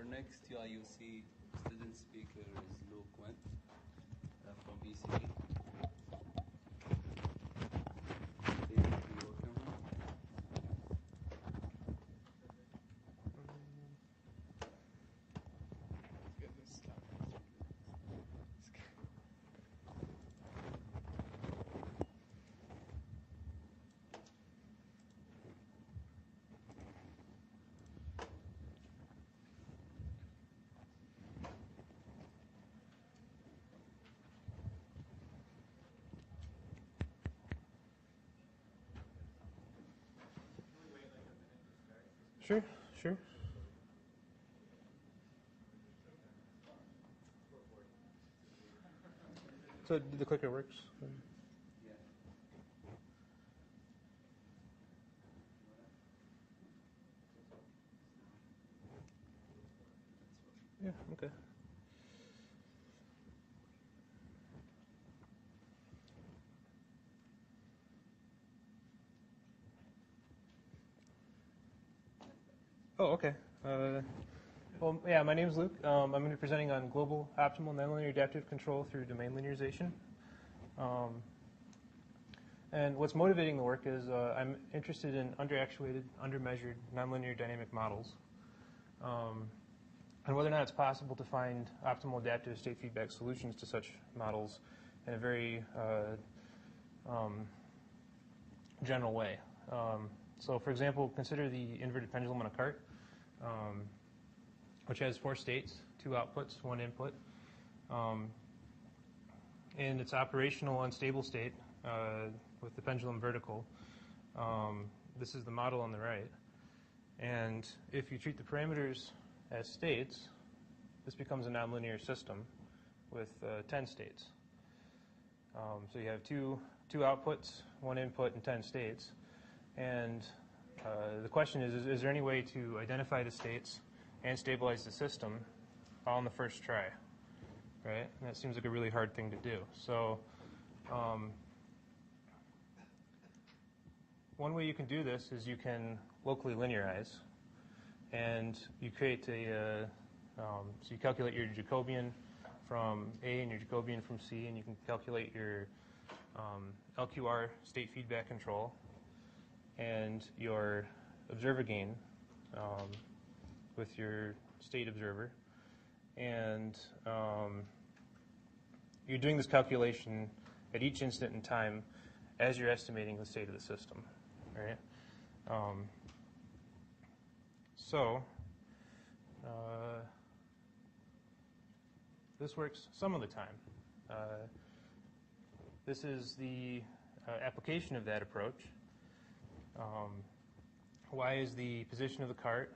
our next UIUC student speaker is Wendt from BCE. Sure, sure. So the clicker works? Yeah, okay. Oh, okay. Well, yeah, my name is Luke. I'm going to be presenting on global optimal nonlinear adaptive control through domain linearization. And what's motivating the work is I'm interested in underactuated, undermeasured nonlinear dynamic models, and whether or not it's possible to find optimal adaptive state feedback solutions to such models in a very general way. So, for example, consider the inverted pendulum on a cart, which has 4 states, 2 outputs, 1 input. In its operational unstable state, with the pendulum vertical, this is the model on the right. And if you treat the parameters as states, this becomes a nonlinear system with 10 states. So you have two outputs, 1 input, and 10 states. And the question is there any way to identify the states and stabilize the system all in the first try, right? And that seems like a really hard thing to do. So one way you can do this is you can locally linearize, and you create a, so you calculate your Jacobian from A and your Jacobian from C, and you can calculate your LQR state feedback control and your observer gain with your state observer. And you're doing this calculation at each instant in time as you're estimating the state of the system, right? This works some of the time. This is the application of that approach. Y is the position of the cart.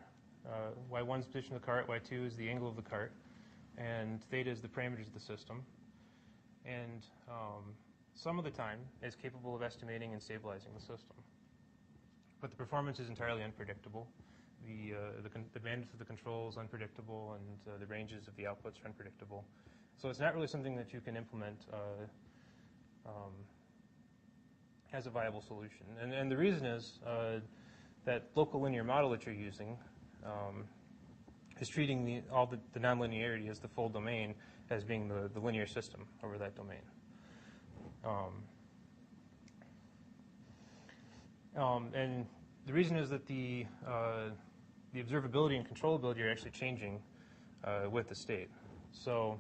Y1 is the position of the cart. Y2 is the angle of the cart. And theta is the parameters of the system. And some of the time is capable of estimating and stabilizing the system. But the performance is entirely unpredictable. The bandwidth of the control is unpredictable, and the ranges of the outputs are unpredictable. So it's not really something that you can implement as a viable solution. And the reason is that local linear model that you're using is treating all the nonlinearity as the full domain as being the linear system over that domain. And the reason is that the observability and controllability are actually changing with the state. So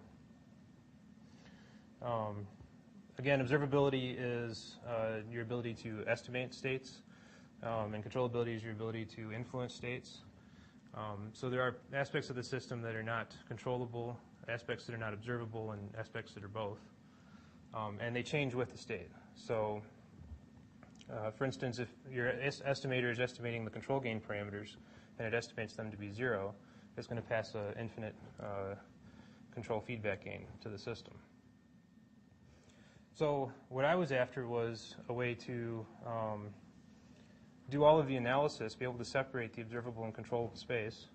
again, observability is your ability to estimate states, and controllability is your ability to influence states. So there are aspects of the system that are not controllable, aspects that are not observable, and aspects that are both. And they change with the state. So for instance, if your estimator is estimating the control gain parameters and it estimates them to be 0, it's going to pass an infinite control feedback gain to the system. So what I was after was a way to do all of the analysis, be able to separate the observable and controllable space,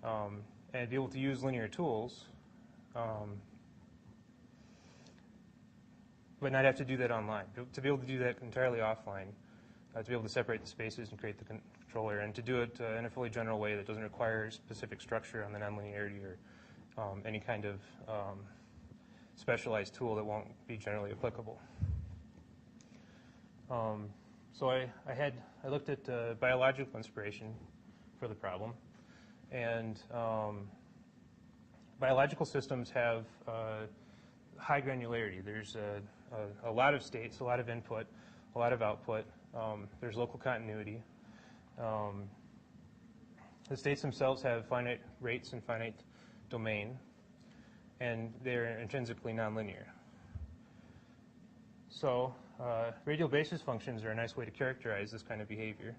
and be able to use linear tools, but not have to do that online. To be able to do that entirely offline to be able to separate the spaces and create the controller, and to do it in a fully general way that doesn't require specific structure on the nonlinearity or any kind of specialized tool that won't be generally applicable. So I looked at biological inspiration for the problem, and biological systems have high granularity. There's a lot of states, a lot of input, a lot of output. There's local continuity. The states themselves have finite rates and finite domain, and they're intrinsically nonlinear. So radial basis functions are a nice way to characterize this kind of behavior.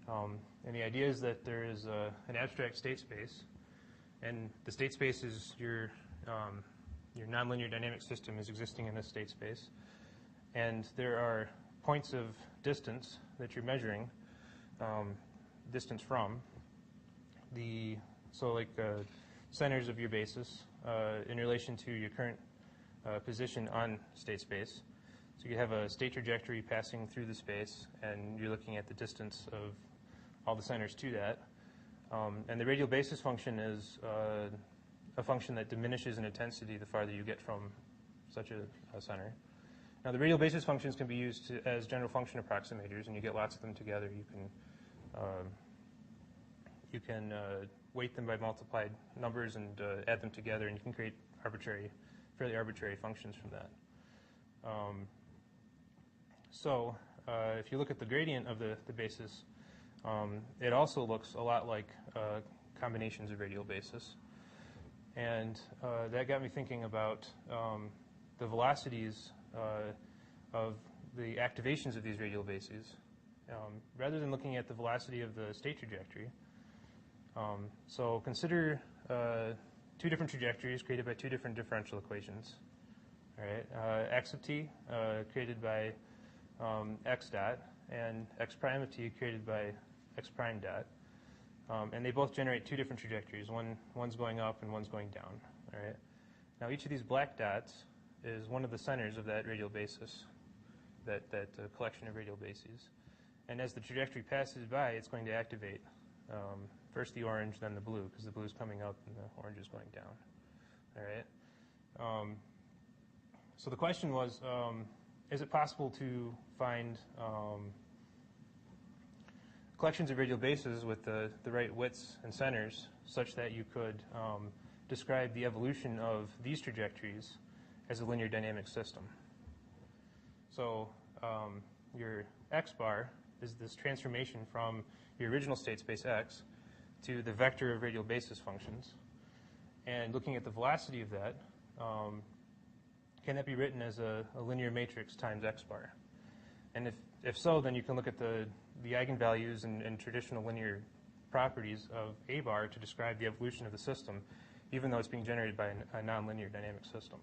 And the idea is that there is an abstract state space, and the state space is your nonlinear dynamic system is existing in this state space. And there are points of distance that you're measuring, distance from, centers of your basis in relation to your current position on state space. So you have a state trajectory passing through the space, and you're looking at the distance of all the centers to that. And the radial basis function is a function that diminishes in intensity the farther you get from such a center. Now, the radial basis functions can be used as general function approximators, and you get lots of them together. You can weight them by multiplied numbers and add them together, and you can create fairly arbitrary functions from that. If you look at the gradient of the basis, it also looks a lot like combinations of radial basis. And that got me thinking about the velocities of the activations of these radial bases, rather than looking at the velocity of the state trajectory. So consider two different trajectories created by two different differential equations. All right, x of t created by x dot, and x prime of t created by x prime dot. And they both generate two different trajectories. One's going up and one's going down. All right. Now each of these black dots is one of the centers of that radial basis, that collection of radial bases. And as the trajectory passes by, it's going to activate first the orange, then the blue, because the blue is coming up and the orange is going down. All right. So the question was, is it possible to find collections of radial bases with the right widths and centers such that you could describe the evolution of these trajectories as a linear dynamic system? So your x bar is this transformation from your original state space x to the vector of radial basis functions. And looking at the velocity of that, can that be written as a linear matrix times x bar? And if so, then you can look at the eigenvalues and traditional linear properties of a bar to describe the evolution of the system, even though it's being generated by a nonlinear dynamic system.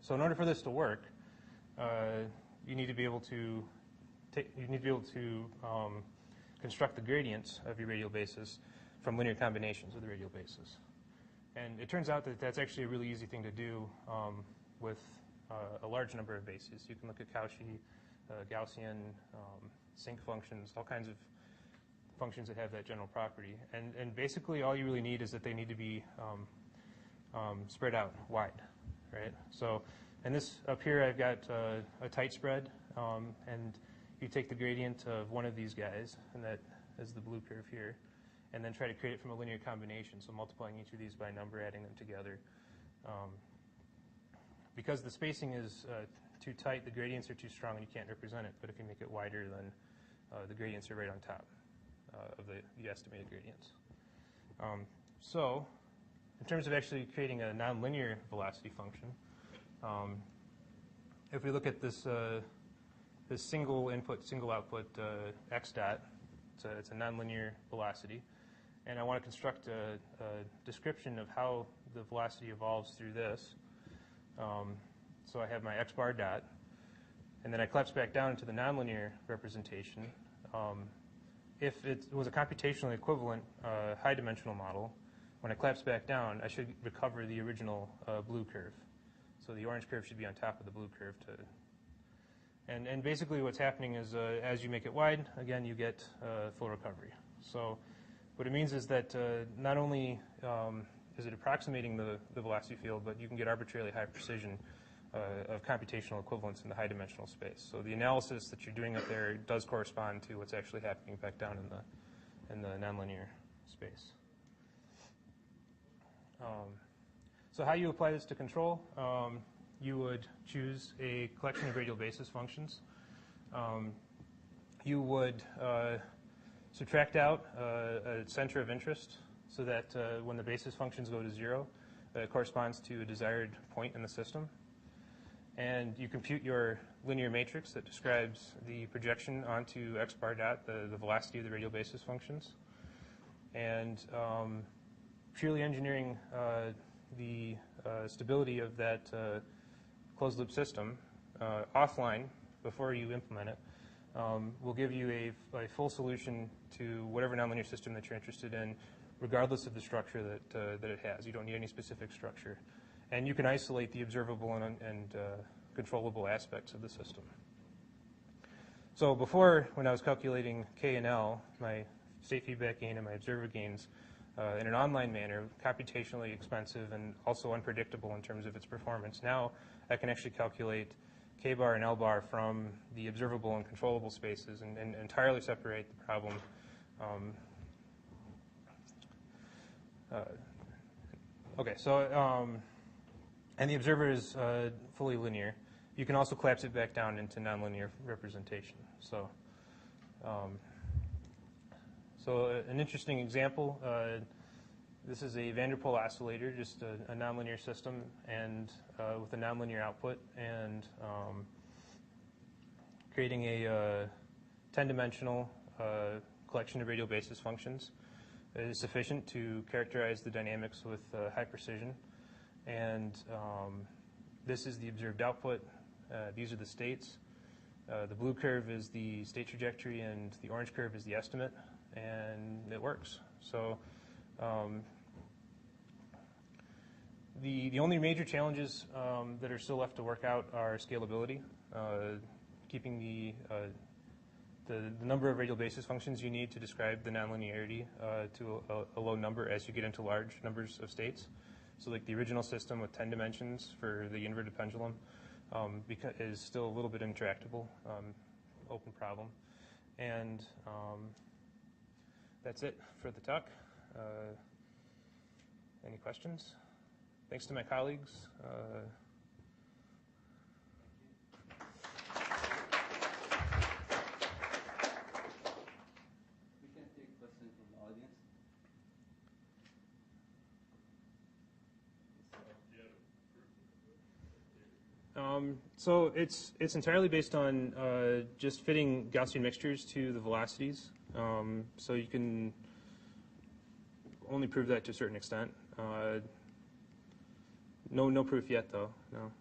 So in order for this to work, you need to be able to construct the gradients of your radial basis from linear combinations of the radial basis. And it turns out that that's actually a really easy thing to do with a large number of bases. You can look at Cauchy, Gaussian, sinc functions, all kinds of functions that have that general property. And basically all you really need is that they need to be spread out wide, right? So, and this up here I've got a tight spread, and you take the gradient of one of these guys, and that is the blue curve here, and then try to create it from a linear combination, so multiplying each of these by a number, adding them together. Because the spacing is too tight, the gradients are too strong, and you can't represent it. But if you make it wider, then the gradients are right on top of the estimated gradients. So in terms of actually creating a nonlinear velocity function, if we look at this single input, single output x dot, it's a nonlinear velocity, and I want to construct a description of how the velocity evolves through this. So I have my x bar dot, and then I collapse back down into the nonlinear representation. If it was a computationally equivalent high-dimensional model, when I collapse back down, I should recover the original blue curve. So the orange curve should be on top of the blue curve And basically what's happening is as you make it wide, again, you get full recovery. So what it means is that not only is it approximating the velocity field, but you can get arbitrarily high precision of computational equivalence in the high-dimensional space. So the analysis that you're doing up there does correspond to what's actually happening back down in the nonlinear space. So how you apply this to control, you would choose a collection of radial basis functions. You would subtract out a center of interest so that when the basis functions go to 0, it corresponds to a desired point in the system. And you compute your linear matrix that describes the projection onto x bar dot, the velocity of the radial basis functions. And purely engineering the stability of that closed loop system offline before you implement it will give you a full solution to whatever nonlinear system that you're interested in, regardless of the structure that it has. You don't need any specific structure. And you can isolate the observable and controllable aspects of the system. So before, when I was calculating K and L, my state feedback gain and my observer gains, in an online manner, computationally expensive and also unpredictable in terms of its performance. Now I can actually calculate K bar and L bar from the observable and controllable spaces and entirely separate the problem. And the observer is fully linear. You can also collapse it back down into nonlinear representation. So an interesting example, this is a Van der Pol oscillator, just a nonlinear system and with a nonlinear output, and creating a 10-dimensional collection of radial basis functions is sufficient to characterize the dynamics with high precision. And this is the observed output. These are the states. The blue curve is the state trajectory, and the orange curve is the estimate. And it works. So the only major challenges that are still left to work out are scalability, keeping the number of radial basis functions you need to describe the nonlinearity to a low number as you get into large numbers of states. So like the original system with 10 dimensions for the inverted pendulum is still a little bit intractable, open problem. And that's it for the talk. Any questions? Thanks to my colleagues. We can take questions from the audience. So it's entirely based on just fitting Gaussian mixtures to the velocities. So you can only prove that to a certain extent. No proof yet, though. No.